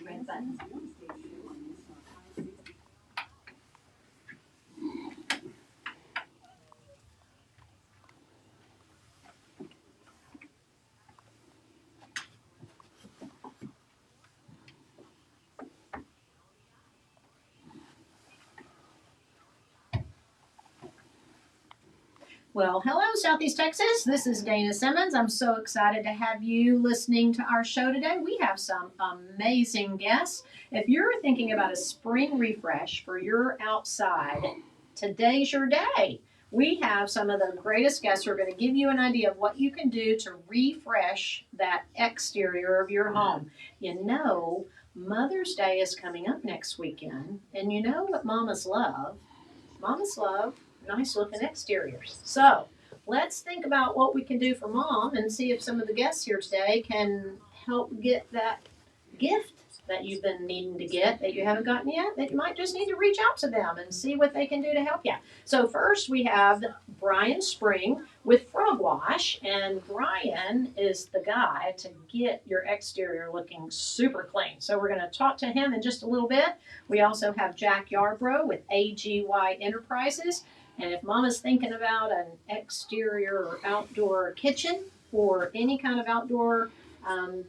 Red button. Well, hello, Southeast Texas. This is Dayna Simmons. I'm so excited to have you listening to our show today. We have some amazing guests. If you're thinking about a spring refresh for your outside, today's your day. We have some of the greatest guests who are going to give you an idea of what you can do to refresh that exterior of your home. You know, Mother's Day is coming up next weekend, and you know what mamas love? Mamas love nice looking exteriors. So let's think about what we can do for mom and see if some of the guests here today can help get that gift that you've been needing to get that you haven't gotten yet, that you might just need to reach out to them and see what they can do to help you. So first we have Brian Spring with Frog Wash, and Brian is the guy to get your exterior looking super clean. So we're going to talk to him in just a little bit. We also have Jack Yarbrough with AGY Enterprises. And if mama's thinking about an exterior or outdoor kitchen or any kind of outdoor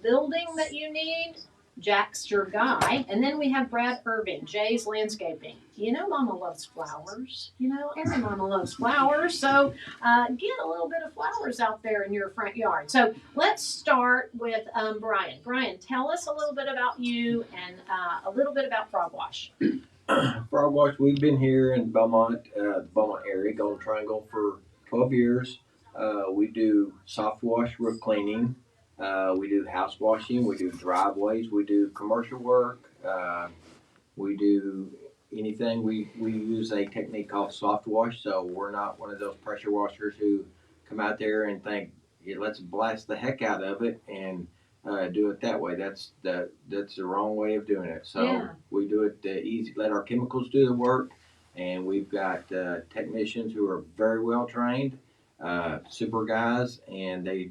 building that you need, Jack's your guy. And then we have Brad Irving, Jay's Landscaping. You know mama loves flowers. You know, every mama loves flowers. So get a little bit of flowers out there in your front yard. So let's start with Brian. Brian, tell us a little bit about you and a little bit about Frog Wash. Frog Wash, we've been here in Belmont, the Belmont area, Golden Triangle for 12 years. We do soft wash roof cleaning. We do house washing. We do driveways. We do commercial work. We do anything. We use a technique called soft wash, so we're not one of those pressure washers who come out there and think, yeah, let's blast the heck out of it and do it that way. That's the wrong way of doing it. So we do it easy. Let our chemicals do the work, and we've got technicians who are very well trained, super guys, and they're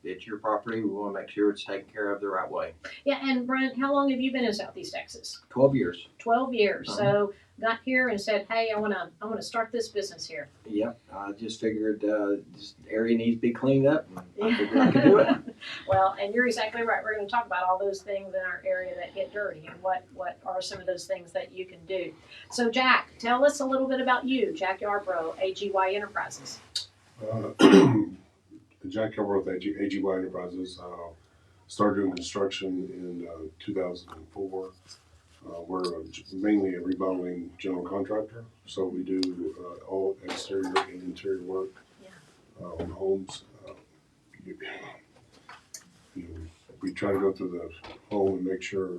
it's your property. We want to make sure it's taken care of the right way. Yeah, and Brian, how long have you been in Southeast Texas? 12 years. 12 years. So got here and said, hey, I want to start this business here. Yep, I just figured this area needs to be cleaned up, and I figured I could do it. Well, and you're exactly right. We're going to talk about all those things in our area that get dirty and what are some of those things that you can do. So, Jack, tell us a little bit about you, Jack Yarbrough, AGY Enterprises. Jack Yarbrough with AGY Enterprises. Started doing construction in 2004. We're mainly a remodeling general contractor, so we do all exterior and interior work on homes. We try to go through the home and make sure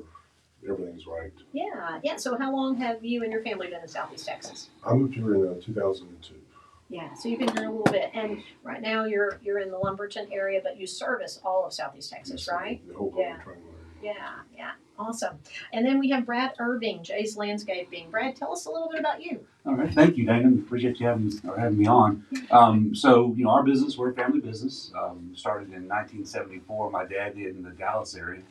everything's right. Yeah. So how long have you and your family been in Southeast Texas? I moved here in 2002. Yeah, so you've been here a little bit, and right now you're in the Lumberton area, but you service all of Southeast Texas, right? The whole Golden Triangle area. Yeah, awesome. And then we have Brad Irving, Jay's Landscaping. Brad, tell us a little bit about you. All right, thank you, Dayna. Appreciate you having me on. So, our business, we're a family business. Started in 1974. My dad did in the Dallas area,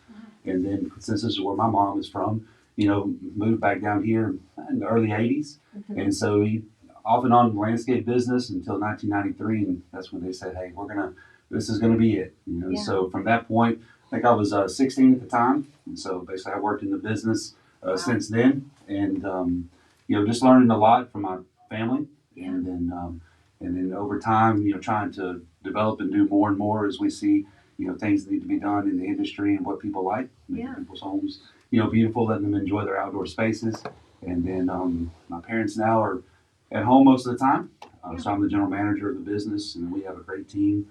and then since this is where my mom is from, moved back down here in the early '80s, and so he off and on landscape business until 1993, and that's when they said, "Hey, this is gonna be it." So from that point, I think I was 16 at the time, and so basically I worked in the business since then, and just learning a lot from my family, and then over time, trying to develop and do more and more as we see, things that need to be done in the industry and what people like, making people's homes, beautiful, letting them enjoy their outdoor spaces, and then my parents now are at home most of the time, so I'm the general manager of the business, and we have a great team,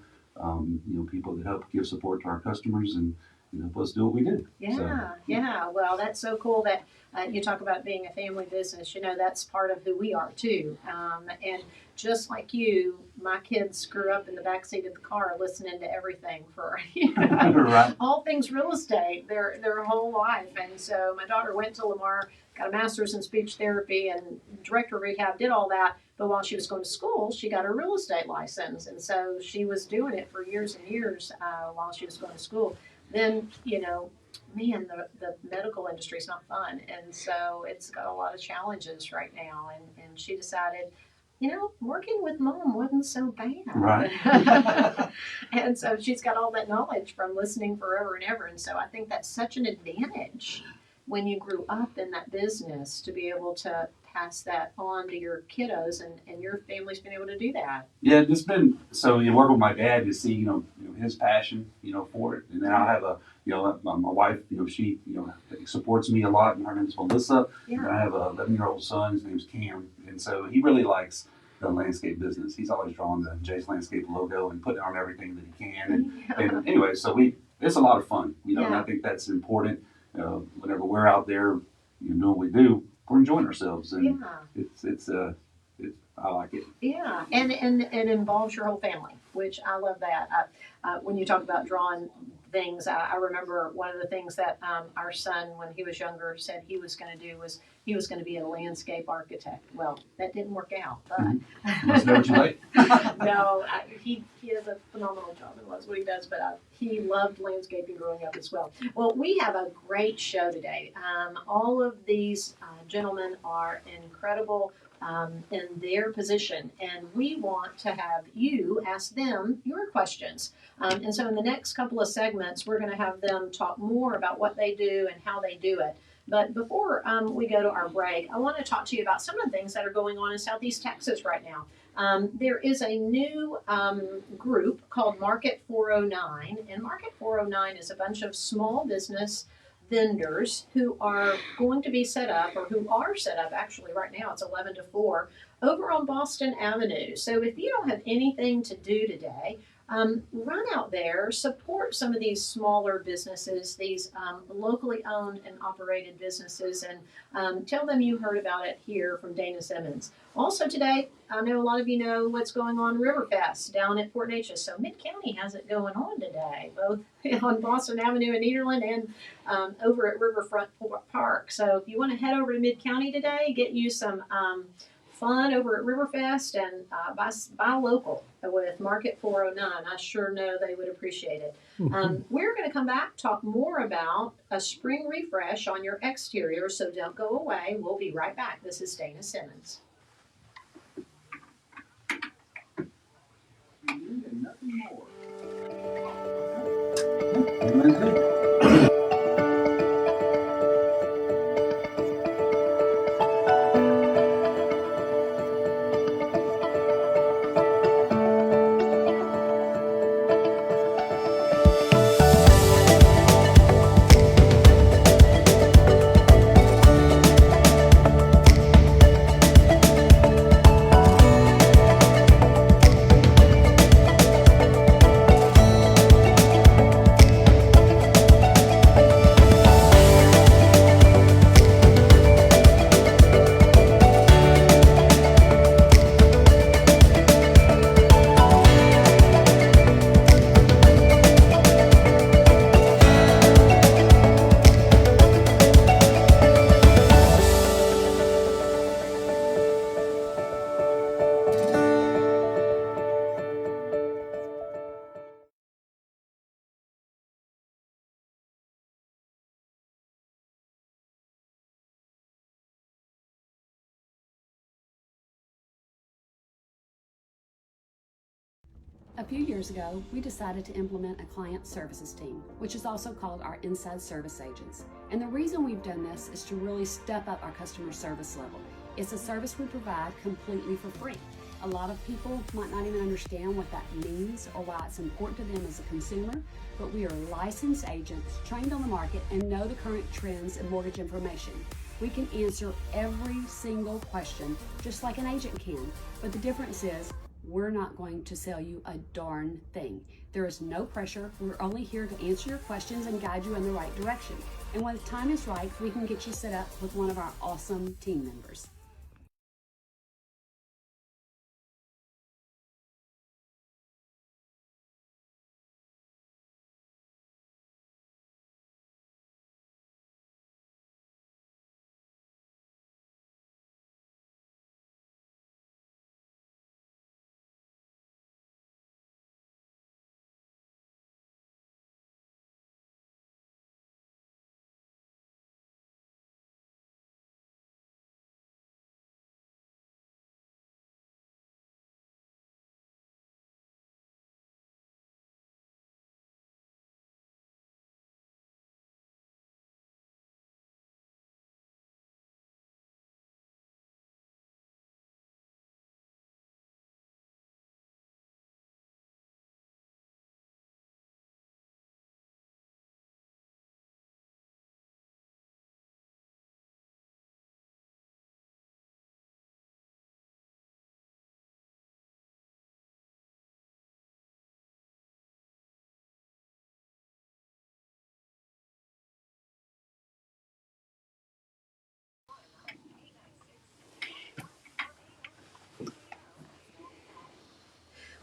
people that help give support to our customers and help us do what we do. Yeah. Well, that's so cool that you talk about being a family business. That's part of who we are too. And just like you, my kids grew up in the backseat of the car listening to everything for Right. all things real estate their whole life. And so my daughter went to Lamar, got a master's in speech therapy and director of rehab, did all that. But while she was going to school, she got her real estate license. And so she was doing it for years and years while she was going to school. then, man, the medical industry is not fun. And so it's got a lot of challenges right now. And she decided, working with mom wasn't so bad. Right. And so she's got all that knowledge from listening forever and ever. And so I think that's such an advantage when you grew up in that business to be able to pass that on to your kiddos, and your family's been able to do that. Yeah, it's been so. You work with my dad to see, his passion, for it, and then I have my wife, she, supports me a lot, and her name's Melissa. And Yeah. I have a 11-year-old son. His name's Cam, and so he really likes the landscape business. He's always drawing the Jay's Landscape logo and putting on everything that he can. And anyway, so it's a lot of fun, and I think that's important. Whenever we're out there, doing what we do, we're enjoying ourselves, and Yeah. it's I like it. Yeah, and it involves your whole family, which I love that. When you talk about drawing things, I remember one of the things that our son, when he was younger, said he was going to do was he was going to be a landscape architect. Well, that didn't work out, but Was never too late. no, he does a phenomenal job and loves what he does, but he loved landscaping growing up as well. Well, we have a great show today. All of these gentlemen are incredible in their position, and we want to have you ask them your questions. And so, in the next couple of segments, we're going to have them talk more about what they do and how they do it. But before we go to our break, I want to talk to you about some of the things that are going on in Southeast Texas right now. There is a new group called Market 409, and Market 409 is a bunch of small business vendors who are going to be set up, or who are set up actually right now. It's 11 to 4 over on Boston Avenue. So if you don't have anything to do today, run out there, support some of these smaller businesses, these locally owned and operated businesses, and tell them you heard about it here from Dayna Simmons. Also today, I know a lot of you know what's going on Riverfest down at Fort Neches. So Mid-County has it going on today, both on Boston Avenue in Nederland and over at Riverfront Park. So if you want to head over to Mid-County today, get you some fun over at Riverfest, and buy local with Market 409. I sure know they would appreciate it. We're going to come back, talk more about a spring refresh on your exterior, so don't go away. We'll be right back. This is Dayna Simmons. Nothing more. A few years ago, we decided to implement a client services team, which is also called our inside service agents. And the reason we've done this is to really step up our customer service level. It's a service we provide completely for free. A lot of people might not even understand what that means or why it's important to them as a consumer, but we are licensed agents trained on the market and know the current trends in mortgage information. We can answer every single question just like an agent can, but the difference is we're not going to sell you a darn thing. There is no pressure. We're only here to answer your questions and guide you in the right direction. And when the time is right, we can get you set up with one of our awesome team members.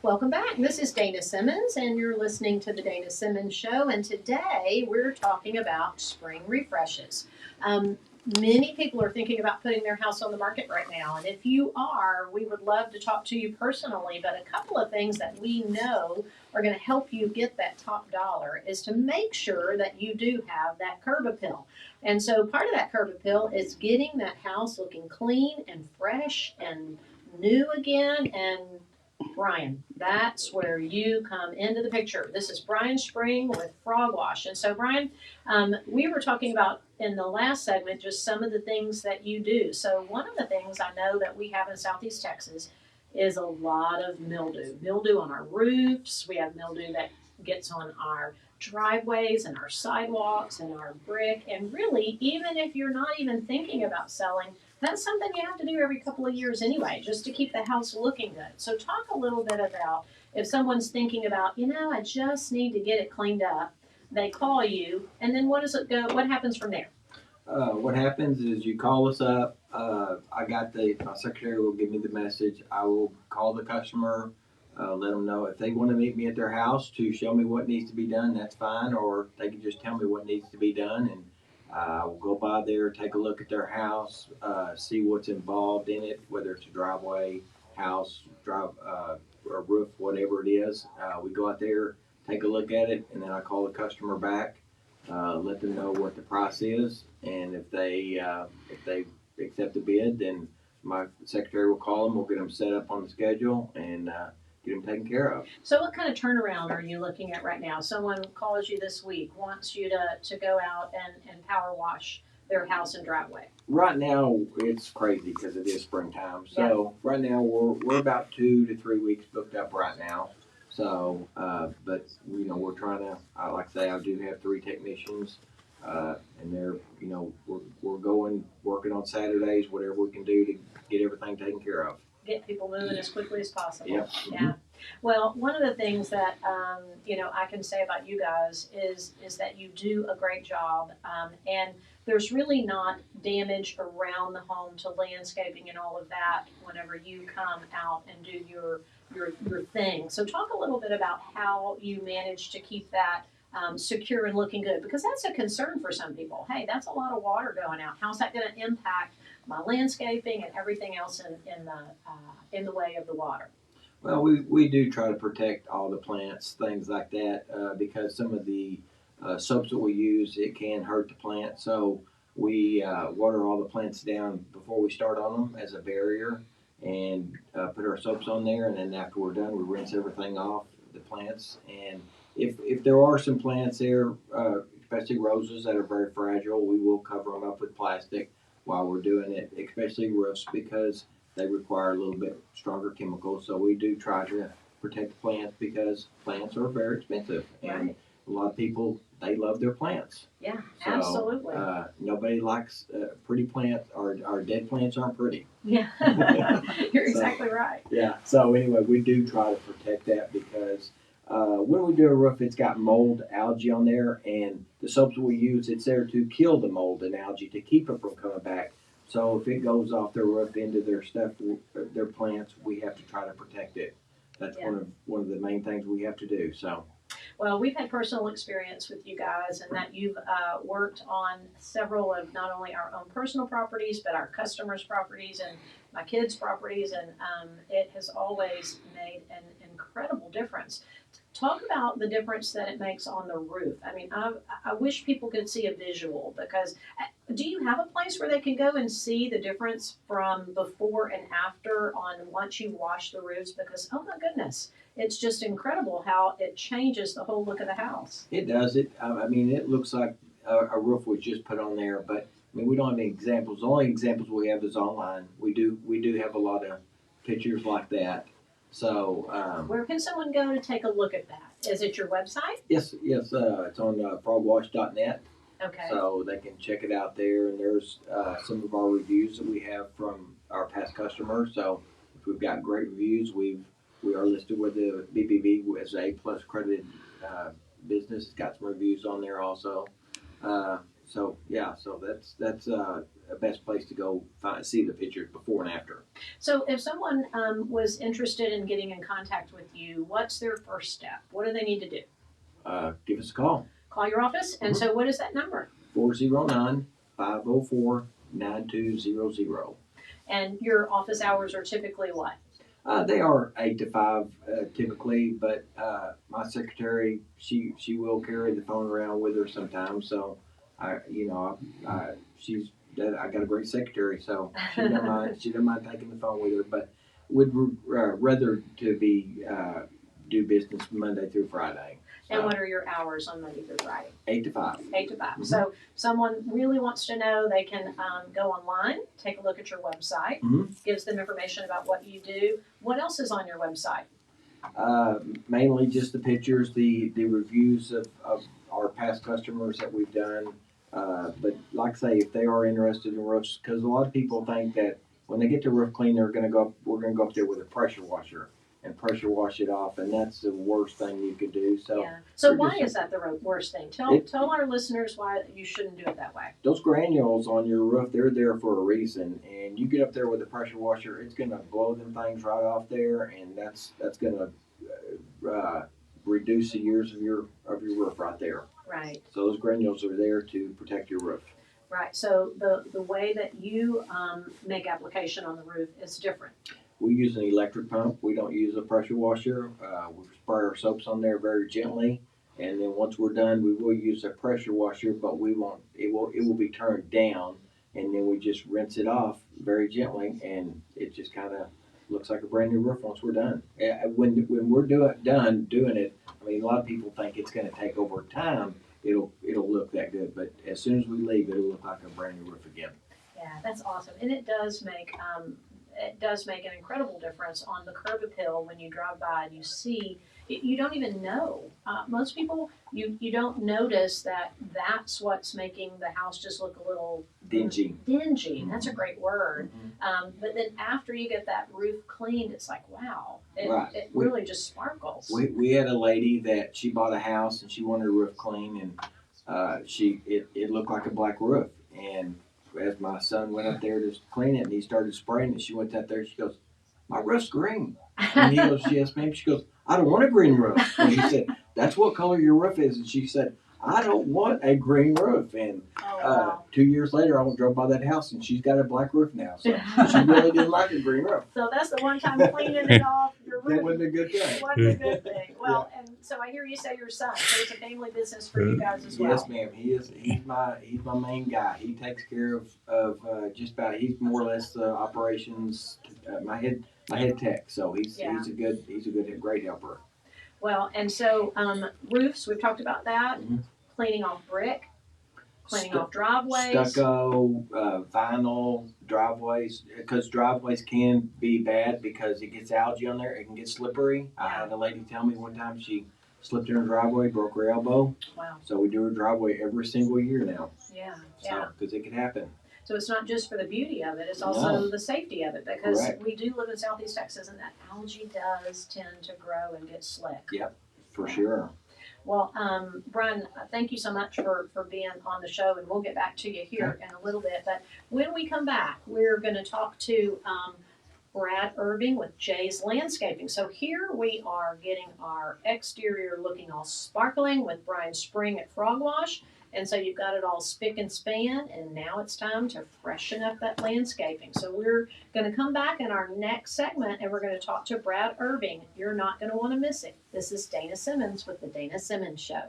Welcome back. This is Dayna Simmons, and you're listening to the Dayna Simmons Show. And today we're talking about spring refreshes. Many people are thinking about putting their house on the market right now, and if you are, we would love to talk to you personally. But a couple of things that we know are going to help you get that top dollar is to make sure that you do have that curb appeal. And so part of that curb appeal is getting that house looking clean and fresh and new again. And Brian, that's where you come into the picture. This is Brian Spring with Frog Wash. And so, Brian, we were talking about in the last segment just some of the things that you do. So, one of the things I know that we have in Southeast Texas is a lot of mildew. Mildew on our roofs. We have mildew that gets on our driveways and our sidewalks and our brick. And really, even if you're not even thinking about selling, that's something you have to do every couple of years anyway, just to keep the house looking good. So talk a little bit about if someone's thinking about, I just need to get it cleaned up. They call you, and then what does it go? What happens from there? What happens is you call us up. My secretary will give me the message. I will call the customer, let them know if they want to meet me at their house to show me what needs to be done. That's fine, or they can just tell me what needs to be done, and we'll go by there, take a look at their house, see what's involved in it, whether it's a driveway, house, or roof, whatever it is. We go out there, take a look at it, and then I call the customer back. Let them know what the price is, and if they accept the bid, then my secretary will call them. We'll get them set up on the schedule and get them taken care of. So what kind of turnaround are you looking at right now? Someone calls you this week, wants you to go out and power wash their house and driveway. Right now, it's crazy because it is springtime. So right now we're about 2 to 3 weeks booked up right now. So, but we're trying to. Like I say, I do have 3 technicians, and they're we're working on Saturdays, whatever we can do to get everything taken care of. Get people moving as quickly as possible. Yep. Yeah. Well, one of the things that I can say about you guys is that you do a great job, and there's really not damage around the home to landscaping and all of that whenever you come out and do your thing. So talk a little bit about how you manage to keep that secure and looking good, because that's a concern for some people. Hey, that's a lot of water going out. How's that going to impact my landscaping and everything else in the way of the water? Well, we do try to protect all the plants, things like that, because some of the soaps that we use, it can hurt the plant. So we water all the plants down before we start on them as a barrier, and put our soaps on there. And then after we're done, we rinse everything off the plants. And if there are some plants there, especially roses that are very fragile, we will cover them up with plastic while we're doing it, especially roofs, because they require a little bit stronger chemicals. So we do try to protect the plants because plants are very expensive. And a lot of people, they love their plants. Yeah, so, absolutely. Nobody likes pretty plants, or dead plants aren't pretty. Yeah, you're exactly right. Yeah, so anyway, we do try to protect that because when we do a roof, it's got mold, algae on there, and the soaps we use, it's there to kill the mold and algae to keep it from coming back. So if it goes off their roof into their stuff, their plants, we have to try to protect it. That's one of the main things we have to do. So. Well, we've had personal experience with you guys, and that you've worked on several of not only our own personal properties, but our customers' properties and my kids' properties, and it has always made an incredible difference. Talk about the difference that it makes on the roof. I mean, I wish people could see a visual, because do you have a place where they can go and see the difference from before and after on once you wash the roofs? Because, oh my goodness, it's just incredible how it changes the whole look of the house. It does. It looks like a roof was just put on there, but we don't have any examples. The only examples we have is online. We do have a lot of pictures like that. So where can someone go to take a look at that? Is it your website? Yes. It's on frogwash.net. Okay. So they can check it out there, and there's some of our reviews that we have from our past customers. So if we've got great reviews, we are listed with the BBB as a plus credited business. It's got some reviews on there also. So that's best place to go see the pictures before and after. So if someone was interested in getting in contact with you, what's their first step? What do they need to do? Give us a call. Call your office? And so what is that number? 409-504-9200. And your office hours are typically what? They are 8 to 5 typically, but my secretary, she will carry the phone around with her sometimes. So I got a great secretary, so she doesn't mind taking the phone with her, but would rather to be do business Monday through Friday. And what are your hours on Monday through Friday? 8 to 5. 8 to 5. Mhm. So someone really wants to know, they can go online, take a look at your website, gives them information about what you do. What else is on your website? Mainly just the pictures, the reviews of our past customers that we've done. But like I say, if they are interested in roofs, because a lot of people think that when they get their roof clean, we're going to go up there with a pressure washer and pressure wash it off, and that's the worst thing you could do. So Yeah. So we're why just- is that the worst thing? Tell our listeners why you shouldn't do it that way. those granules on your roof, they're there for a reason, and you get up there with a pressure washer, it's going to blow them things right off there, and that's going to reduce the years of your roof right there. Right. So those granules are there to protect your roof. Right. So the way that you make application on the roof is different. We use an electric pump. We don't use a pressure washer. We spray our soaps on there very gently, and then once we're done, we will use a pressure washer, but we won't. It will be turned down, and then we just rinse it off very gently, and it just kind of looks like a brand new roof once we're done. When we're done doing it, I mean, a lot of people think it's going to take over time. It'll look that good, but as soon as we leave, it'll look like a brand new roof again. Yeah, that's awesome, and it does make an incredible difference on the curb appeal when you drive by and you see. You don't even know. Most people, you don't notice that that's what's making the house just look a little Dingy. Dingy. That's a great word. Mhm. But then after you get that roof cleaned, it's like, wow, Right. it really just sparkles. We had a lady that she bought a house and she wanted her roof clean, and it looked like a black roof. And as my son went up there to clean it and he started spraying it, she went out there. She goes, "My roof's green." And he goes, "Yes, ma'am." She goes, "I don't want a green roof." And he said, "That's what color your roof is." And she said, "I don't want a green roof." And Oh, wow. 2 years later, I went drove by that house and she's got a black roof now. So she really didn't like a green roof. So that's the one time cleaning it off. Your That roof wasn't a good thing. wasn't a good thing. Well, and so I hear you say your son. So it's a family business for you guys as well. Yes, ma'am. He's my main guy. He takes care of just about. He's more or less the operations. My head tech. So he's a great helper. Well, and so roofs, we've talked about that. Mhm. Cleaning off brick, cleaning Stu- off driveways. Stucco, vinyl driveways, because driveways can be bad because it gets algae on there. It can get slippery. I had a lady tell me one time she slipped in her driveway, broke her elbow. Wow. So we do her driveway every single year now. Yeah, So, yeah. because it can happen. So it's not just for the beauty of it, it's also the safety of it, because Correct. we do live in Southeast Texas and that algae does tend to grow and get slick. For sure. Well, Brian, thank you so much for being on the show, and we'll get back to you here in a little bit. But when we come back, we're going to talk to Brad Irving with Jay's Landscaping. So here we are getting our exterior looking all sparkling with Brian Spring at Frog Wash. And so you've got it all spick and span, and now it's time to freshen up that landscaping. So we're going to come back in our next segment, and we're going to talk to Brad Irving. You're not going to want to miss it. This is Dayna Simmons with the Dayna Simmons Show.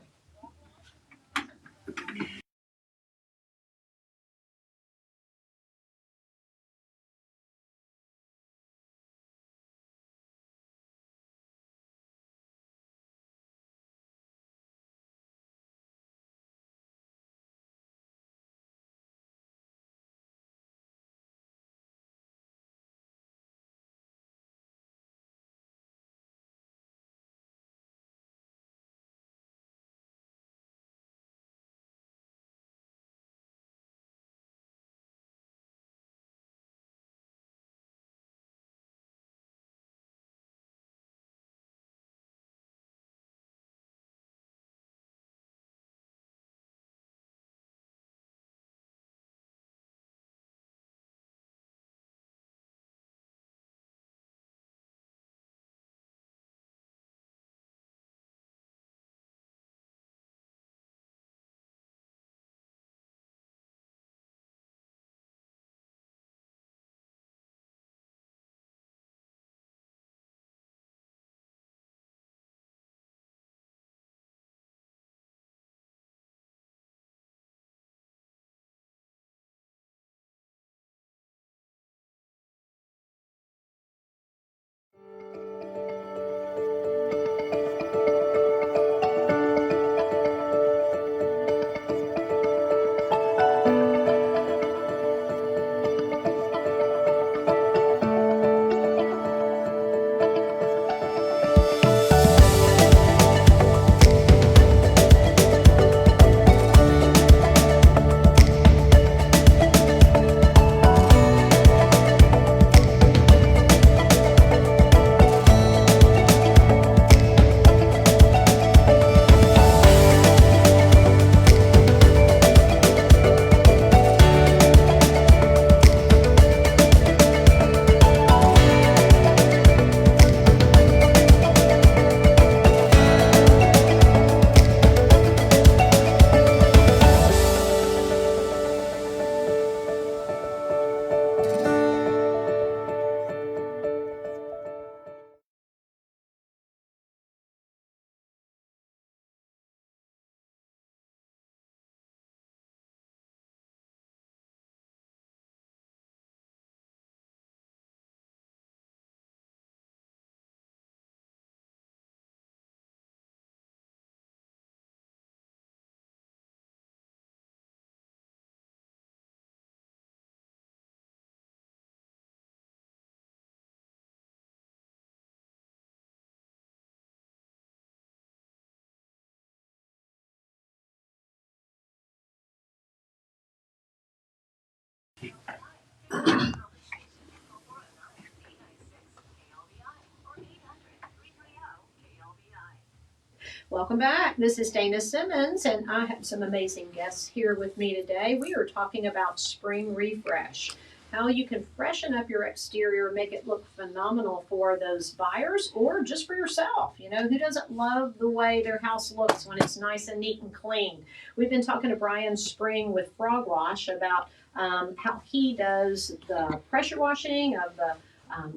Welcome back. This is Dayna Simmons, and I have some amazing guests here with me today. We are talking about spring refresh, how you can freshen up your exterior, make it look phenomenal for those buyers or just for yourself. You know, who doesn't love the way their house looks when it's nice and neat and clean? We've been talking to Brian Spring with Frog Wash about how he does the pressure washing of the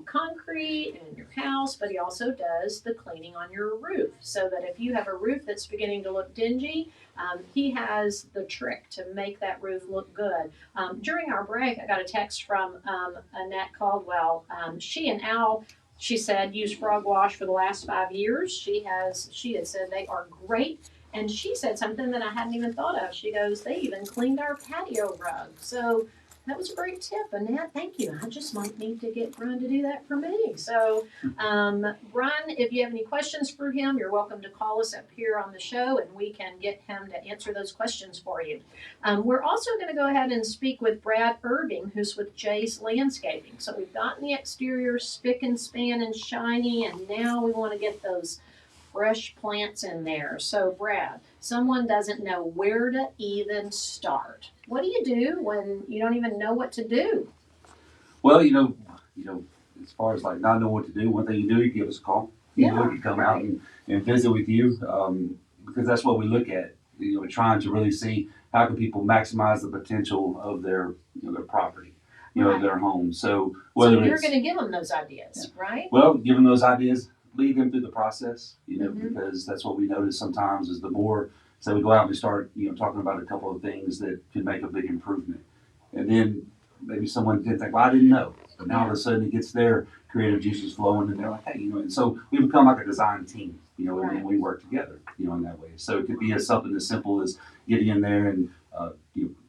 concrete in your house, but he also does the cleaning on your roof. So that if you have a roof that's beginning to look dingy, he has the trick to make that roof look good. During our break, I got a text from Annette Caldwell. She and Al, she said, use Frog Wash for the last 5 years. She had said they are great. And she said something that I hadn't even thought of. She goes, they even cleaned our patio rug. So that was a great tip, Annette. Thank you. I just might need to get Brian to do that for me. So, Brian, if you have any questions for him, you're welcome to call us up here on the show, and we can get him to answer those questions for you. We're also going to go ahead and speak with Brad Irving, who's with Jay's Landscaping. So we've gotten the exterior spick and span and shiny, and now we want to get those fresh plants in there. So, Brad, someone doesn't know where to even start. What do you do when you don't even know what to do? Well, as far as like not knowing what to do, one thing you do, you give us a call. We can come out and visit with you, because that's what we look at. Trying to really see how can people maximize the potential of their property, their home. So whether you're going to give them those ideas, right? Well, give them those ideas, lead them through the process, because that's what we notice sometimes is the more, so we go out and we start, talking about a couple of things that can make a big improvement. And then maybe someone did think, well, I didn't know. But now all of a sudden it gets their creative juices flowing and they're like, hey, and so we become like a design team, and we work together, in that way. So it could be something as simple as getting in there and,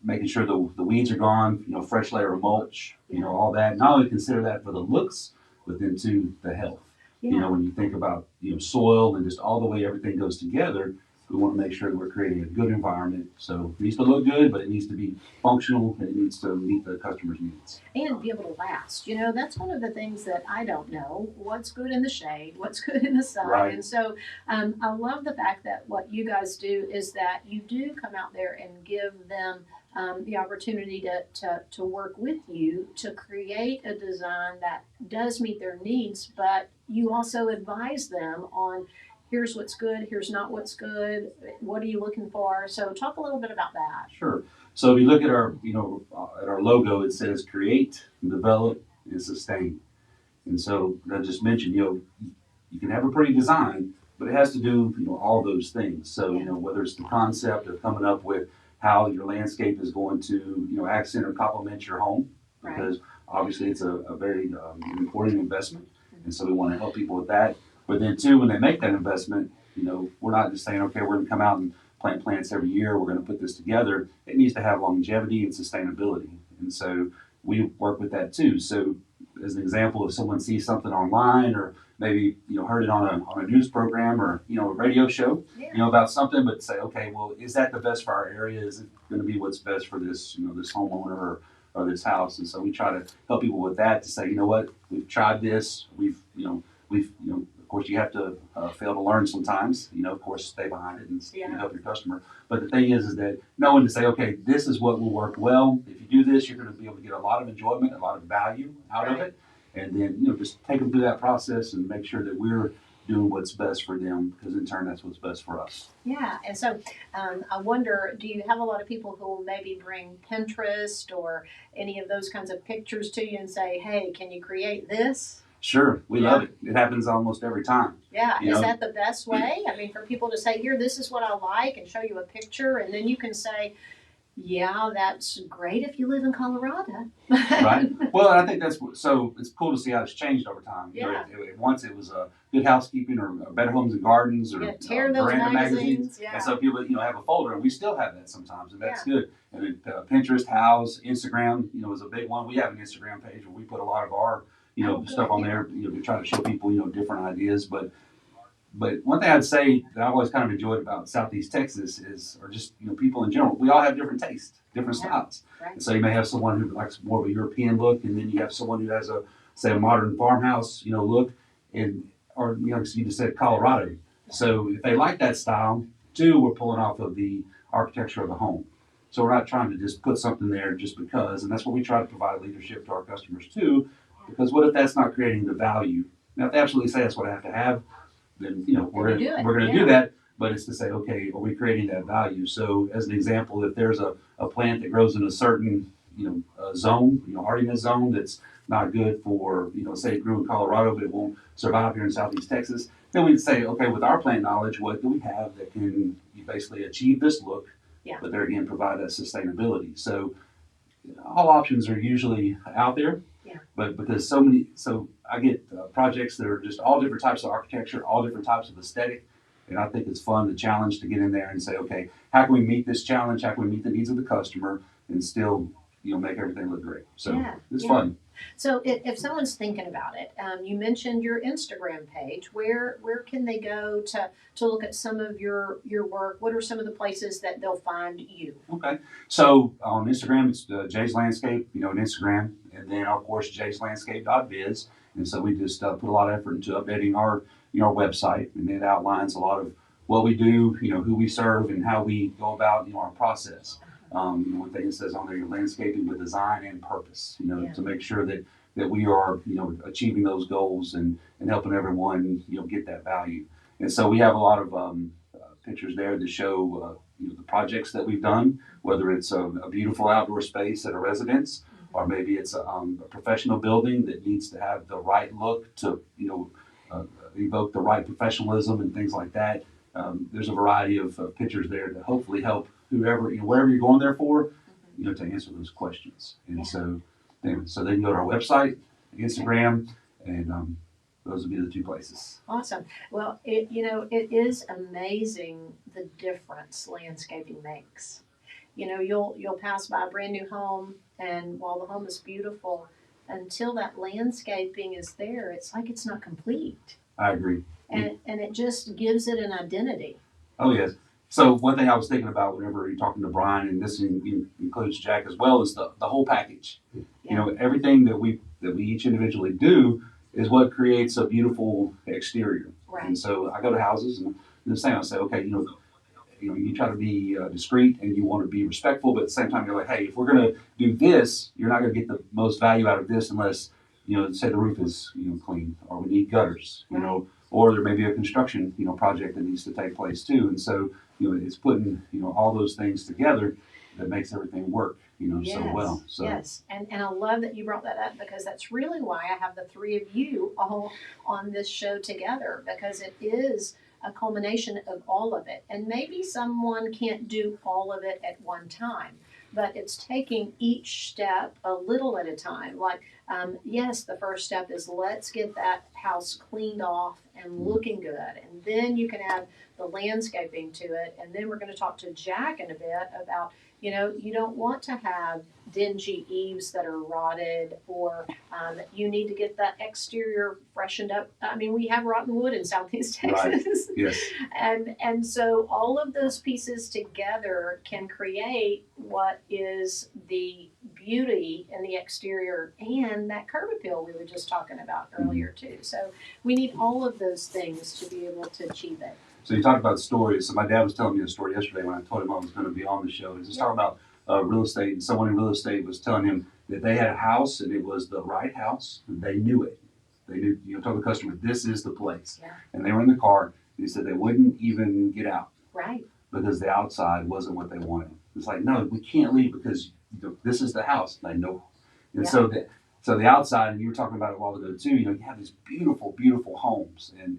making sure the weeds are gone, fresh layer of mulch, all that. Not only consider that for the looks, but then to the health. When you think about soil and just all the way everything goes together, we want to make sure that we're creating a good environment. So it needs to look good, but it needs to be functional and it needs to meet the customer's needs. And be able to last. That's one of the things that I don't know. What's good in the shade? What's good in the sun? Right. And so I love the fact that what you guys do is that you do come out there and give them the opportunity to work with you to create a design that does meet their needs, but you also advise them on here's what's good, here's not what's good, what are you looking for? So talk a little bit about that. Sure. So if you look at our, at our logo, it says create, develop, and sustain. And so I just mentioned, you can have a pretty design, but it has to do, all those things. So, whether it's the concept of coming up with how your landscape is going to, accent or complement your home, because obviously it's a very important investment. And so we want to help people with that. But then too, when they make that investment, we're not just saying, okay, we're going to come out and plant plants every year. We're going to put this together. It needs to have longevity and sustainability. And so we work with that too. So as an example, if someone sees something online or maybe, heard it on a news program or, a radio show, about something, but say, okay, well, is that the best for our area? Is it going to be what's best for this, this homeowner or this house? And so we try to help people with that to say, you know what, we've tried this. We've, of course, you have to fail to learn sometimes, of course, stay behind it and help your customer. But the thing is that knowing to say, okay, this is what will work well. If you do this, you're going to be able to get a lot of enjoyment, a lot of value out of it. And then, just take them through that process and make sure that we're doing what's best for them, because in turn, that's what's best for us. Yeah, and so I wonder, do you have a lot of people who will maybe bring Pinterest or any of those kinds of pictures to you and say, hey, can you create this? Sure, we love it. It happens almost every time. Yeah, is that the best way? I mean, for people to say, here, this is what I like, and show you a picture, and then you can say, yeah, that's great if you live in Colorado. Right. Well, I think so it's cool to see how it's changed over time. Yeah. Once it was Good Housekeeping or Better Homes and Gardens or tear those Miranda magazines. Yeah. And so people, have a folder, and we still have that sometimes, and that's good. And then Pinterest, House, Instagram, is a big one. We have an Instagram page where we put a lot of our, stuff on there, to try to show people, different ideas. But But one thing I'd say that I've always kind of enjoyed about Southeast Texas is, or just people in general, we all have different tastes, different Yeah. styles. Right. And so you may have someone who likes more of a European look, and then you have someone who has say a modern farmhouse, look, and or like you just said, Colorado. So if they like that style, too, we're pulling off of the architecture of the home. So we're not trying to just put something there just because, and that's what we try to provide leadership to our customers too. Because what if that's not creating the value? Now, if they absolutely say that's what I have to have, then we're Then you do it, going to yeah. do that. But it's to say, okay, are we creating that value? So as an example, if there's a plant that grows in a certain zone, hardiness zone that's not good for say it grew in Colorado but it won't survive here in Southeast Texas, then we'd say, okay, with our plant knowledge, what do we have that can basically achieve this look, Yeah. but there again provide that sustainability. So all options are usually out there. Yeah. But because so I get projects that are just all different types of architecture, all different types of aesthetic, and I think it's fun, the challenge to get in there and say, okay, how can we meet this challenge? How can we meet the needs of the customer and still, make everything look great? So Yeah, it's yeah. fun. So if someone's thinking about it, you mentioned your Instagram page. Where can they go to look at some of your work? What are some of the places that they'll find you? Okay. So on Instagram, it's Jay's Landscape, on Instagram, and then of course jayslandscape.biz. And so we just put a lot of effort into updating our our website, and it outlines a lot of what we do, who we serve, and how we go about our process. One thing it says on there, landscaping with design and purpose, Yeah. to make sure that we are achieving those goals and helping everyone get that value. And so we have a lot of pictures there that show the projects that we've done, whether it's a beautiful outdoor space at a residence, or maybe it's a professional building that needs to have the right look to evoke the right professionalism and things like that. There's a variety of pictures there to hopefully help whoever wherever you're going there for, to answer those questions. And Yeah. so they can go to our website, Instagram, and those would be the two places. Awesome. Well, it is amazing the difference landscaping makes. You'll pass by a brand new home, and while the home is beautiful, until that landscaping is there, it's like it's not complete, I agree. and it just gives it an identity. Oh yes. So one thing I was thinking about whenever you're talking to Brian, and this includes Jack as well, is the whole package. Yeah. Everything that we each individually do is what creates a beautiful exterior. Right. And so I go to houses and the same. I say, okay, you try to be discreet and you want to be respectful, but at the same time you're like, hey, if we're going to do this, you're not going to get the most value out of this unless say the roof is clean, or we need gutters, Right. or there may be a construction project that needs to take place too. And so it's putting all those things together that makes everything work so well. So Yes, and I love that you brought that up, because that's really why I have the three of you all on this show together, because it is a culmination of all of it. And maybe someone can't do all of it at one time, but it's taking each step a little at a time. Like, yes, the first step is let's get that house cleaned off and looking good, and then you can add the landscaping to it. And then we're going to talk to Jack in a bit about, you don't want to have dingy eaves that are rotted, or you need to get that exterior freshened up. I mean, we have rotten wood in Southeast Texas. Right. Yes. And so all of those pieces together can create what is the beauty in the exterior and that curb appeal we were just talking about earlier too. So we need all of those things to be able to achieve it. So you talked about stories. So my dad was telling me a story yesterday when I told him I was going to be on the show. He was just talking about real estate, and someone in real estate was telling him that they had a house and it was the right house. And they knew it. They knew, told the customer, this is the place. Yeah. And they were in the car. And he said they wouldn't even get out. Right. Because the outside wasn't what they wanted. It's like, no, we can't leave because this is the house. And I know. And Yeah. so the outside, and you were talking about it a while ago too, you have these beautiful, beautiful homes. And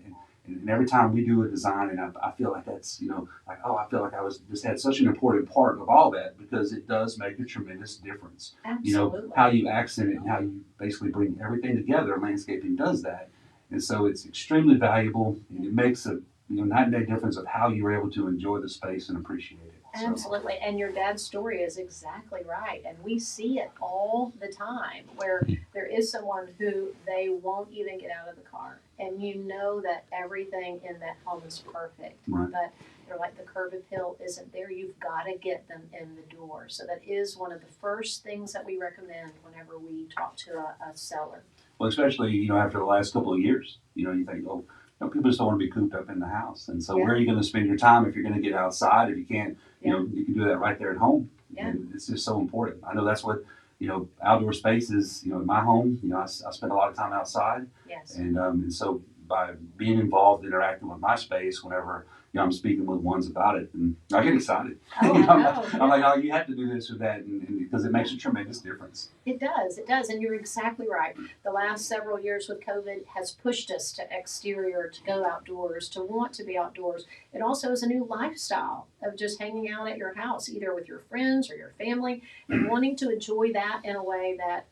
every time we do a design, and I feel like that's, I feel like I just had such an important part of all that, because it does make a tremendous difference. Absolutely. How you accent it and how you basically bring everything together. Landscaping does that. And so it's extremely valuable, and it makes a night and day difference of how you're able to enjoy the space and appreciate it. So. Absolutely. And your dad's story is exactly right. And we see it all the time, where there is someone who they won't even get out of the car. and you know that everything in that home is perfect. Right. But they're like, the curb appeal isn't there. You've got to get them in the door. So that is one of the first things that we recommend whenever we talk to a seller. Well, especially, you know, after the last couple of years, you know, you think, oh, you know, people just don't want to be cooped up in the house. And so Yeah. where are you going to spend your time if you're going to get outside? If you can't, you Yeah. know, you can do that right there at home. Yeah. And it's just so important. I know that's what, you know, outdoor spaces, you know, in my home, you know, I spend a lot of time outside. Yes. And so by being involved, interacting with my space whenever, you know, I'm speaking with ones about it, and I get excited. Oh, You know, I know. I'm like, oh, you have to do this or that, and because it makes a tremendous difference. It does, and you're exactly right. The last several years with COVID has pushed us to exterior, to go outdoors, to want to be outdoors. It also is a new lifestyle of just hanging out at your house, either with your friends or your family, and wanting to enjoy that in a way that,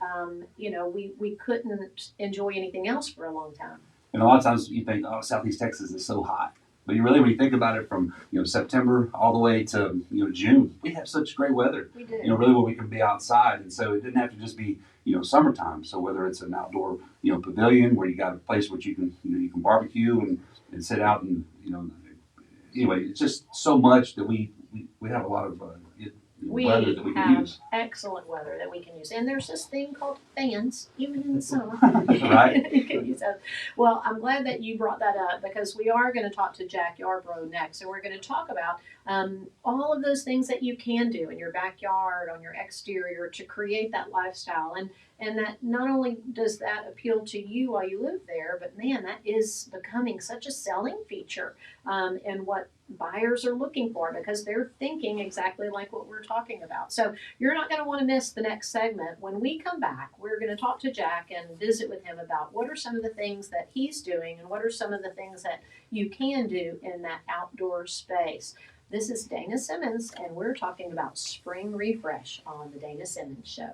we couldn't enjoy anything else for a long time. And a lot of times you think, oh, Southeast Texas is so hot. But you really, when you think about it, from September all the way to June, we have such great weather. We do. Really where we can be outside, and so it didn't have to just be summertime. So whether it's an outdoor pavilion where you got a place where you can you can barbecue and sit out and anyway, it's just so much that we have a lot of We weather that we can have use. excellent weather that we can use. And there's this thing called fans, even in the summer. Right. You can use those. Well, I'm glad that you brought that up because we are going to talk to Jack Yarbrough next. And we're going to talk about all of those things that you can do in your backyard, on your exterior to create that lifestyle. And that not only does that appeal to you while you live there, but man, that is becoming such a selling feature and what buyers are looking for because they're thinking exactly like what we're talking about. So you're not going to want to miss the next segment. When we come back, we're going to talk to Jack and visit with him about what are some of the things that he's doing and what are some of the things that you can do in that outdoor space. This is Dayna Simmons, and we're talking about spring refresh on the Dayna Simmons Show.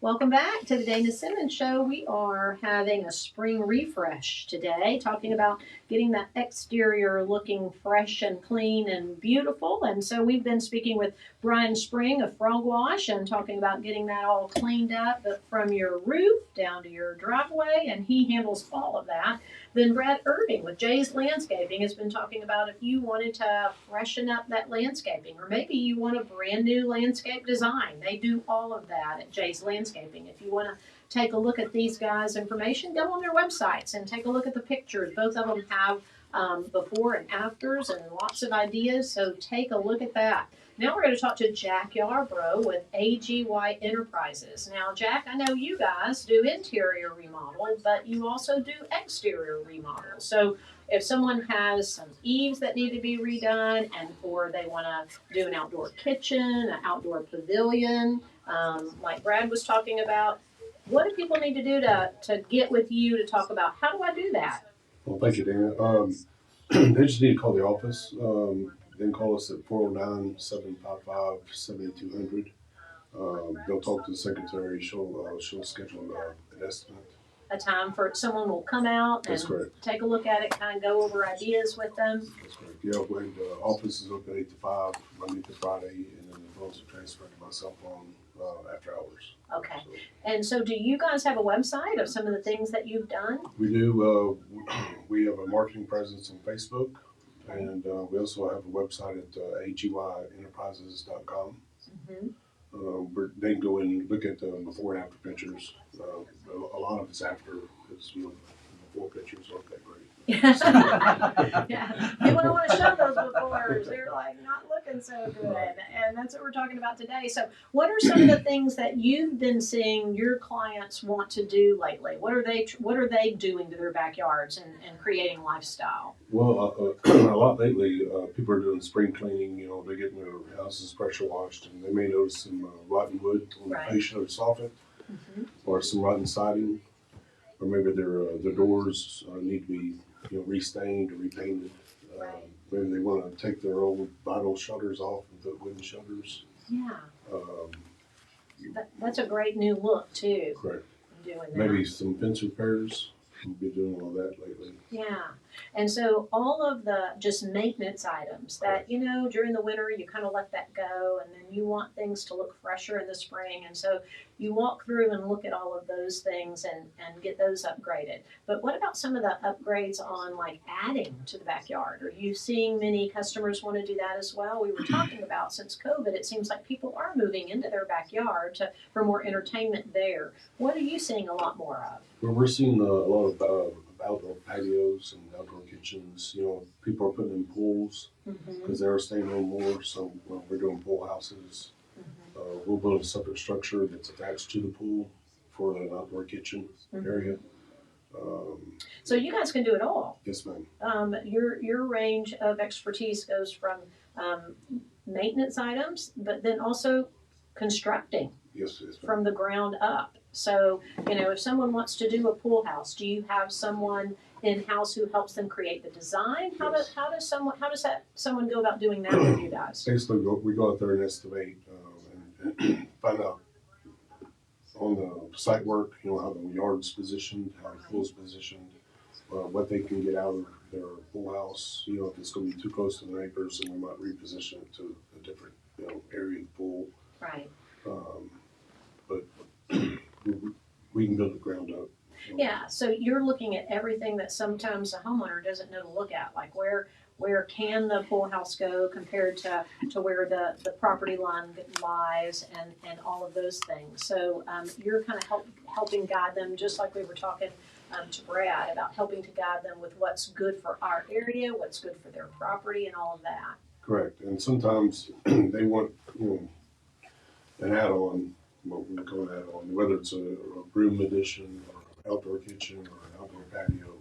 Welcome back to the Dayna Simmons Show. We are having a spring refresh today, talking about getting that exterior looking fresh and clean and beautiful. And so we've been speaking with Brian Spring of Frog Wash and talking about getting that all cleaned up from your roof down to your driveway, and he handles all of that. Then Brad Irving with Jay's Landscaping has been talking about if you wanted to freshen up that landscaping, or maybe you want a brand new landscape design. They do all of that at Jay's Landscaping. If you want to take a look at these guys' information, go on their websites and take a look at the pictures. Both of them have before and afters and lots of ideas, so take a look at that. Now we're going to talk to Jack Yarbrough with AGY Enterprises. Now, Jack, I know you guys do interior remodel, but you also do exterior remodel. So if someone has some eaves that need to be redone, or they want to do an outdoor kitchen, an outdoor pavilion, like Brad was talking about, what do people need to do to get with you to talk about how do I do that? Well, thank you, Dana. They just need to call the office. Then call us at 409-755-7200. They'll talk to the secretary. She'll schedule an estimate. A time for someone will come out and That's correct. take a look at it, kind of go over ideas with them. That's correct. Yeah, the office is open 8 to 5, Monday to Friday, and then the phones are transferred to my cell phone after hours. Okay. So And so do you guys have a website of some of the things that you've done? we do. We have a marketing presence on Facebook, and we also have a website at AGYEnterprises.com. Mm-hmm. They can go in and look at the before and after pictures. A lot of it's after, because before pictures aren't that great. Yeah, people don't want to show those befores. They're like not looking so good, and that's what we're talking about today. So, what are some of the things that you've been seeing your clients want to do lately? What are they doing to their backyards and creating lifestyle? Well, a lot lately, people are doing spring cleaning. You know, they're getting their houses pressure washed, and they may notice some rotten wood on the fascia or soffit, or some rotten siding, or maybe their doors need to be restained or repainted. Maybe they want to take their old vinyl shutters off and put wooden shutters. Yeah, Um, that's a great new look too. correct. Doing that. Maybe some fence repairs. We've been doing all that lately. Yeah, and so all of the just maintenance items that, during the winter you kind of let that go, and then you want things to look fresher in the spring, and so you walk through and look at all of those things and get those upgraded. But what about some of the upgrades on like adding to the backyard? Are you seeing many customers want to do that as well? We were talking about since COVID, it seems like people are moving into their backyard for more entertainment there. What are you seeing a lot more of? Well, we're seeing a lot of outdoor patios and outdoor kitchens. People are putting in pools because they're staying home more. So we're doing pool houses. We'll build a separate structure that's attached to the pool for an outdoor kitchen area. So you guys can do it all. Yes, ma'am. Your range of expertise goes from maintenance items, but then also constructing Yes, ma'am. from the ground up. So, if someone wants to do a pool house, do you have someone in-house who helps them create the design? How Yes. does someone go about doing that with you guys? Basically, we go out there and estimate and find out on the site work, how the yard's positioned, how the pool's positioned, what they can get out of their pool house. If it's going to be too close to the neighbors, then we might reposition it to a different, area of the pool. Right. But we can build it ground up. Yeah, so you're looking at everything that sometimes a homeowner doesn't know to look at, like where can the pool house go compared to where the property line lies and all of those things. So you're kind of helping guide them, just like we were talking to Brad about helping to guide them with what's good for our area, what's good for their property, and all of that. Correct. And sometimes they want an add-on, what we call an add-on, whether it's a room addition or outdoor kitchen or an outdoor patio.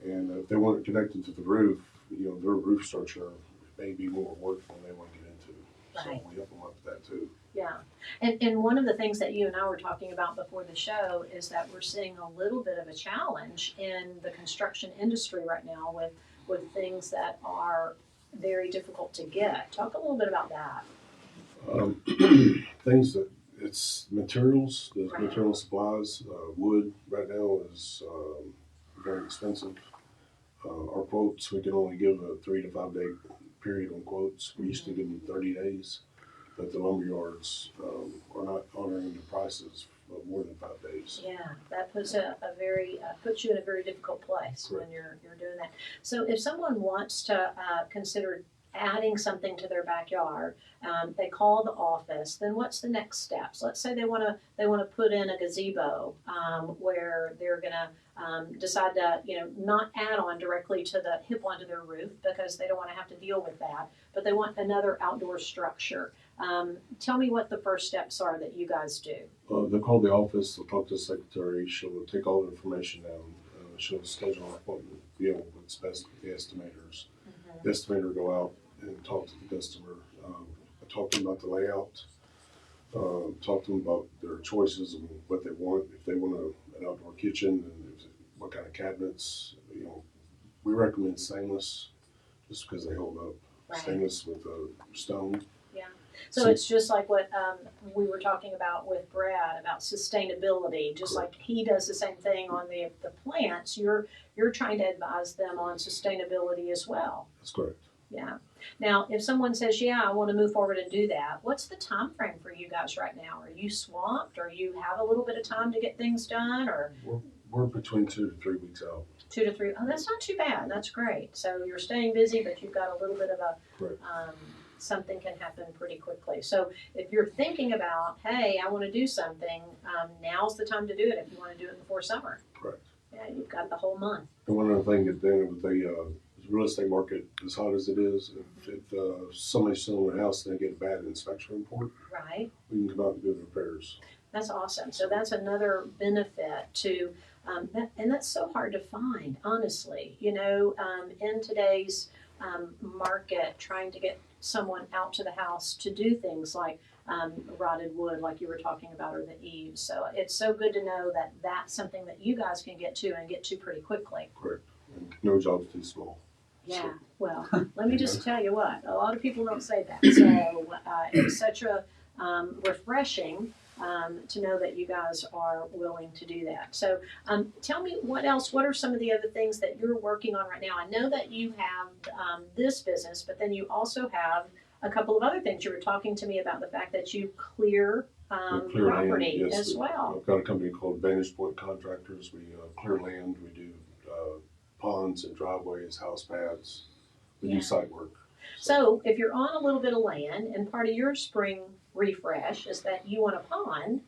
And if they want it connected to the roof, their roof structure may be more work than they want to get into. Right. So we help them out with that too. Yeah, and one of the things that you and I were talking about before the show is that we're seeing a little bit of a challenge in the construction industry right now with things that are very difficult to get. Talk a little bit about that. Things that It's materials, the Right. material supplies. Wood right now is very expensive. Our quotes, we can only give a 3 to 5 day period on quotes. We used to give them 30 days, but the lumber yards are not honoring the prices of more than 5 days. Yeah, that puts puts you in a very difficult place when you're doing that. So if someone wants to consider adding something to their backyard, they call the office. Then what's the next steps? Let's say they want to put in a gazebo where they're gonna decide to not add on directly to the hip onto their roof because they don't want to have to deal with that, but they want another outdoor structure. Tell me what the first steps are that you guys do. They'll call the office, they'll talk to the secretary, she'll take all the information down, she'll schedule an appointment, what's best with the estimators. The estimator will go out and talk to the customer, talk to them about the layout, talk to them about their choices and what they want. If they want an outdoor kitchen and what kind of cabinets, we recommend stainless just because they hold up. Right. Stainless with stone. So it's just like what we were talking about with Brad about sustainability. Just Correct. like he does the same thing on the plants, you're trying to advise them on sustainability as well. That's correct. Yeah. Now, if someone says, "Yeah, I want to move forward and do that," what's the time frame for you guys right now? Are you swamped, or you have a little bit of time to get things done, or We're between 2 to 3 weeks out. 2 to 3? Oh, that's not too bad. That's great. So you're staying busy, but you've got a little bit of a Correct. something can happen pretty quickly. So if you're thinking about, hey, I want to do something, now's the time to do it if you want to do it before summer. Correct. Yeah, you've got the whole month. And one other thing is then with the real estate market, as hot as it is, if somebody's selling a house and they get a bad inspection report, Right. we can come out and do the repairs. That's awesome. So that's another benefit to, and that's so hard to find, honestly. In today's market, trying to get someone out to the house to do things like rotted wood, like you were talking about, or the eaves. So it's so good to know that that's something that you guys can get to and get to pretty quickly. Correct. And no job's too small. Yeah. Well, let me just tell you what, a lot of people don't say that. So it's such a refreshing to know that you guys are willing to do that. So tell me what else, what are some of the other things that you're working on right now? I know that you have this business, but then you also have a couple of other things. You were talking to me about the fact that you clear Clear land, property yes. as well. I've got a company called Vantage Point Contractors. We clear land. We do ponds and driveways, house paths. We Yeah. do site work. So if you're on a little bit of land and part of your spring refresh is that you want a pond,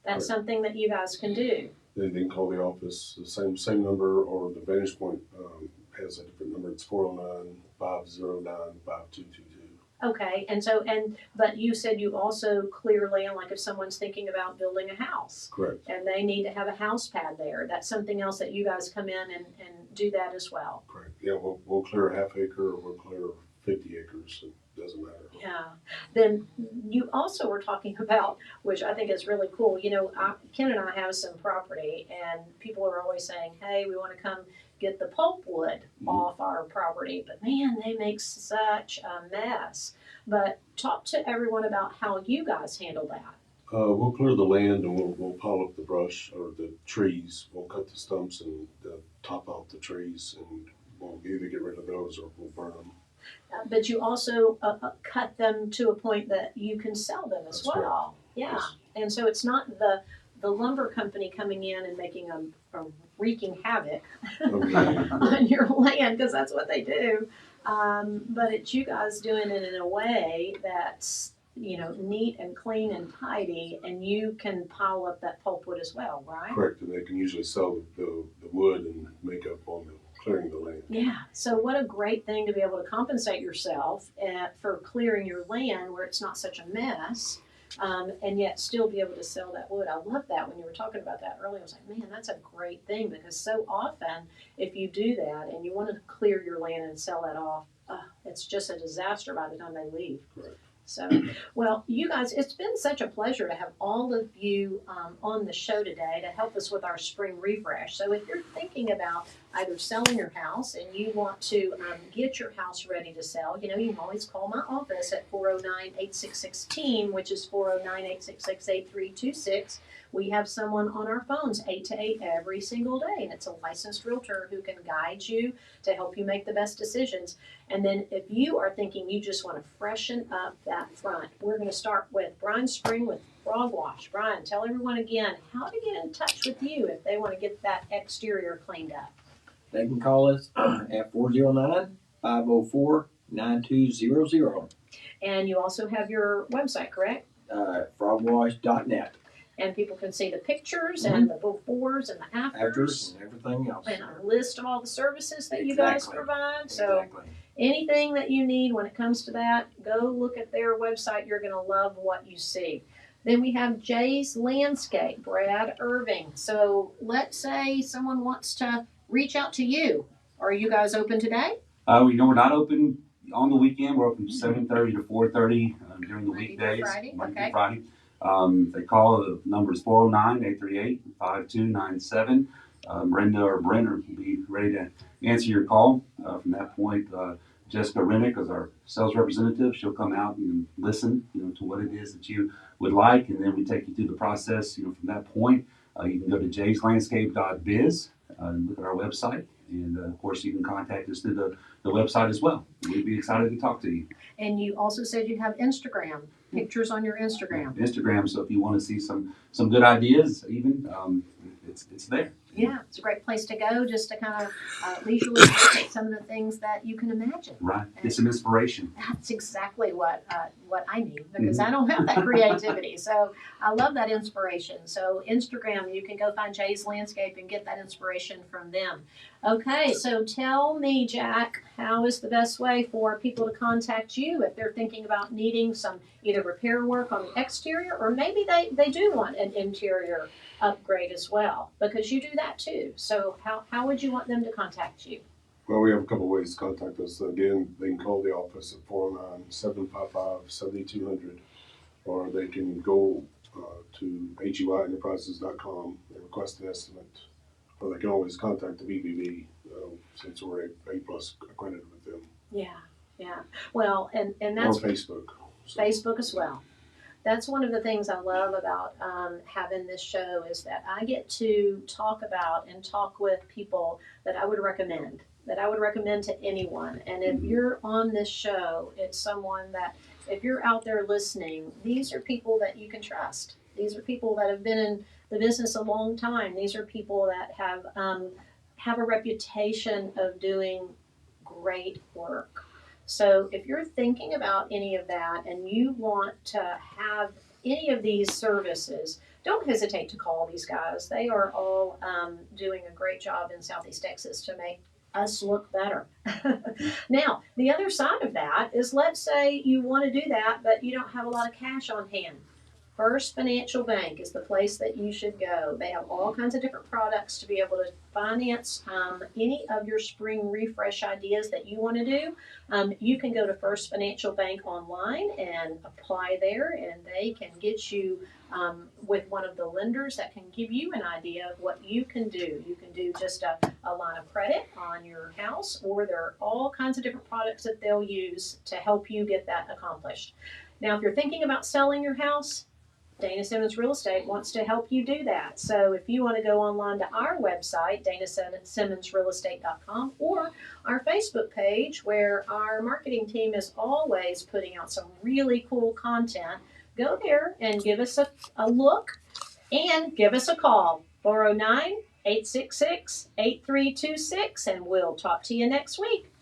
that's Right. something that you guys can do. They can call the office, the same number, or the Vantage Point has a different number. It's 409-509-5222. Okay, but you said you also clear land, like if someone's thinking about building a house Correct. and they need to have a house pad there, that's something else that you guys come in and do that as well. Correct. Yeah, we'll clear a half acre or we'll clear 50 acres. It doesn't matter. Yeah. Then you also were talking about, which I think is really cool. Ken and I have some property, and people are always saying, "Hey, we want to come get the pulpwood off our property," but man, they make such a mess. But talk to everyone about how you guys handle that. We'll clear the land and we'll pile up the brush or the trees. We'll cut the stumps and top out the trees, and we'll either get rid of those or we'll burn them. But you also cut them to a point that you can sell them as That's well. Yeah. Yes. And so it's not the lumber company coming in and making a wreaking havoc on your land, because that's what they do. But it's you guys doing it in a way that's neat and clean and tidy, and you can pile up that pulpwood as well, right? Correct, and they can usually sell the wood and make up on the clearing the land. Yeah. So what a great thing to be able to compensate yourself for clearing your land where it's not such a mess. And yet still be able to sell that wood. I love that. When you were talking about that earlier, I was like, man, that's a great thing, because so often if you do that and you want to clear your land and sell that off, it's just a disaster by the time they leave. Right. So, well, you guys, it's been such a pleasure to have all of you on the show today to help us with our spring refresh. So if you're thinking about either selling your house and you want to get your house ready to sell, you can always call my office at 409-866-TEAM, which is 409-866-8326. We have someone on our phones 8 to 8 every single day, and it's a licensed realtor who can guide you to help you make the best decisions. And then if you are thinking you just want to freshen up that front, we're going to start with Brian Spring with Frog Wash. Brian, tell everyone again how to get in touch with you if they want to get that exterior cleaned up. They can call us at 409-504-9200. And you also have your website, correct? Frogwash.net. And people can see the pictures and the befores and the afters. Afters and everything else. And a list of all the services that you guys provide. So Exactly. anything that you need when it comes to that, go look at their website. You're going to love what you see. Then we have Jay's Landscape, Brad Irving. So let's say someone wants to reach out to you. Are you guys open today? We're not open on the weekend. We're open 7:30 to 4:30 during the Monday through weekdays. Friday, Monday okay. through Friday. If they call, the number is 409-838-5297. Brenda or Brent will be ready to answer your call. From that point, Jessica Rennick is our sales representative. She'll come out and listen, to what it is that you would like, and then we take you through the process. From that point, you can go to jayslandscape.biz and look at our website, and of course, you can contact us through the website as well. We'd be excited to talk to you. And you also said you have Instagram, pictures on your Instagram. Instagram, so if you want to see some good ideas, even it's there. Yeah, it's a great place to go just to kind of leisurely look at some of the things that you can imagine. Right, get some inspiration. That's exactly what I need, because I don't have that creativity. So I love that inspiration. So Instagram, you can go find Jay's Landscape and get that inspiration from them. Okay, so tell me, Jack, how is the best way for people to contact you if they're thinking about needing some either repair work on the exterior, or maybe they do want an interior upgrade as well, because you do that too. So how would you want them to contact you? Well, we have a couple ways to contact us. Again, they can call the office at 409-755-7200, or they can go to AGYEnterprises.com and request an estimate, or they can always contact the BBB since we're A+ accredited with them. Yeah. Well, and that's or Facebook. So. Facebook as well. That's one of the things I love about having this show, is that I get to talk about and talk with people that I would recommend to anyone. And if you're on this show, it's someone that, if you're out there listening, these are people that you can trust. These are people that have been in the business a long time. These are people that have a reputation of doing great work. So if you're thinking about any of that and you want to have any of these services, don't hesitate to call these guys. They are all doing a great job in Southeast Texas to make us look better. Now, the other side of that is, let's say you want to do that, but you don't have a lot of cash on hand. First Financial Bank is the place that you should go. They have all kinds of different products to be able to finance any of your spring refresh ideas that you want to do. You can go to First Financial Bank online and apply there, and they can get you with one of the lenders that can give you an idea of what you can do. You can do just a line of credit on your house, or there are all kinds of different products that they'll use to help you get that accomplished. Now, if you're thinking about selling your house, Dayna Simmons Real Estate wants to help you do that. So if you want to go online to our website, DaynaSimmonsRealEstate.com, or our Facebook page, where our marketing team is always putting out some really cool content, go there and give us a look and give us a call, 409-866-8326, and we'll talk to you next week.